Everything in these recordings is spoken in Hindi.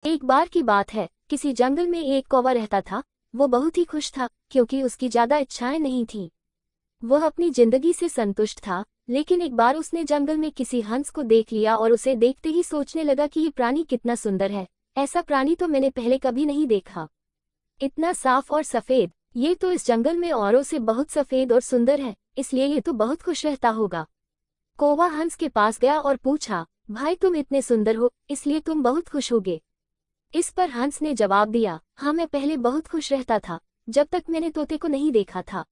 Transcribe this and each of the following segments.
एक बार की बात है, किसी जंगल में एक कौवा रहता था। वो बहुत ही खुश था क्योंकि उसकी ज्यादा इच्छाएं नहीं थीं। वह अपनी जिंदगी से संतुष्ट था, लेकिन एक बार उसने जंगल में किसी हंस को देख लिया और उसे देखते ही सोचने लगा कि ये प्राणी कितना सुंदर है। ऐसा प्राणी तो मैंने पहले कभी नहीं देखा। इतना साफ और सफेद, ये तो इस जंगल में औरों से बहुत सफेद और सुंदर है, इसलिए ये तो बहुत खुश रहता होगा। कौवा हंस के पास गया और पूछा, भाई तुम इतने सुंदर हो, इसलिए तुम बहुत खुश होगे। इस पर हंस ने जवाब दिया, हाँ मैं पहले बहुत खुश रहता था, जब तक मैंने तोते को नहीं देखा था।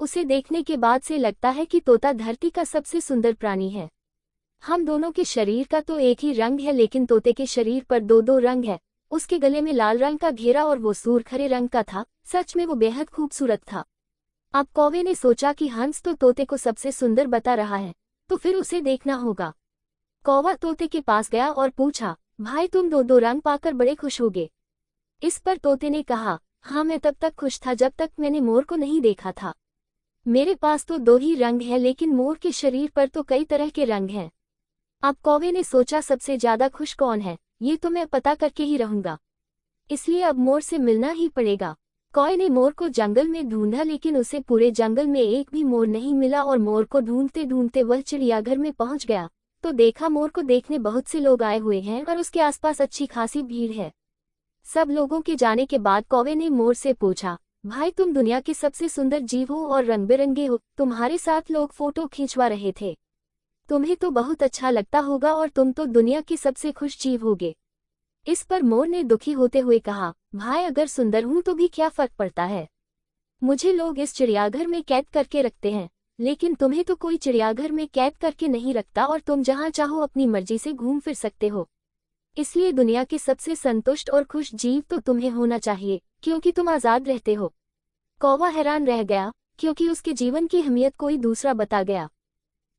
उसे देखने के बाद से लगता है कि तोता धरती का सबसे सुंदर प्राणी है। हम दोनों के शरीर का तो एक ही रंग है, लेकिन तोते के शरीर पर दो दो रंग है। उसके गले में लाल रंग का घेरा और वो सूरखरे रंग का था। सच में वो बेहद खूबसूरत था। अब कौवे ने सोचा कि हंस तो तोते को सबसे सुंदर बता रहा है, तो फिर उसे देखना होगा। कौवा तोते के पास गया और पूछा, भाई तुम दो दो रंग पाकर बड़े खुश होगे। इस पर तोते ने कहा, हाँ मैं तब तक खुश था जब तक मैंने मोर को नहीं देखा था। मेरे पास तो दो ही रंग है, लेकिन मोर के शरीर पर तो कई तरह के रंग हैं। अब कौवे ने सोचा सबसे ज्यादा खुश कौन है, ये तो मैं पता करके ही रहूंगा। इसलिए अब मोर से मिलना ही पड़ेगा। कौवे ने मोर को जंगल में ढूंढा, लेकिन उसे पूरे जंगल में एक भी मोर नहीं मिला और मोर को ढूंढते ढूंढते वह चिड़ियाघर में पहुंच गया तो देखा मोर को देखने बहुत से लोग आए हुए हैं और उसके आसपास अच्छी खासी भीड़ है। सब लोगों के जाने के बाद कौवे ने मोर से पूछा, भाई तुम दुनिया के सबसे सुंदर जीव हो और रंग बिरंगे हो, तुम्हारे साथ लोग फोटो खींचवा रहे थे। तुम्हें तो बहुत अच्छा लगता होगा और तुम तो दुनिया के सबसे खुश जीव होगे। इस पर मोर ने दुखी होते हुए कहा, भाई अगर सुंदर हूं तो भी क्या फर्क पड़ता है। मुझे लोग इस चिड़ियाघर में कैद करके रखते हैं, लेकिन तुम्हें तो कोई चिड़ियाघर में कैद करके नहीं रखता और तुम जहां चाहो अपनी मर्जी से घूम फिर सकते हो। इसलिए दुनिया के सबसे संतुष्ट और खुश जीव तो तुम्हें होना चाहिए, क्योंकि तुम आजाद रहते हो। कौवा हैरान रह गया, क्योंकि उसके जीवन की अहमियत कोई दूसरा बता गया।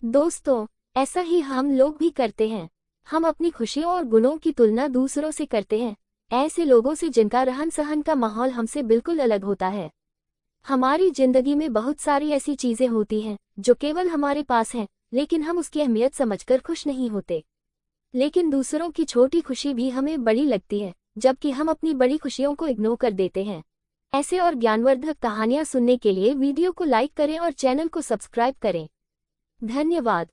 दोस्तों, ऐसा ही हम लोग भी करते हैं। हम अपनी खुशियों और गुणों की तुलना दूसरों से करते हैं, ऐसे लोगों से जिनका रहन सहन का माहौल हमसे बिल्कुल अलग होता है। हमारी जिंदगी में बहुत सारी ऐसी चीजें होती हैं जो केवल हमारे पास हैं, लेकिन हम उसकी अहमियत समझकर खुश नहीं होते। लेकिन दूसरों की छोटी खुशी भी हमें बड़ी लगती है, जबकि हम अपनी बड़ी खुशियों को इग्नोर कर देते हैं। ऐसे और ज्ञानवर्धक कहानियां सुनने के लिए वीडियो को लाइक करें और चैनल को सब्सक्राइब करें। धन्यवाद।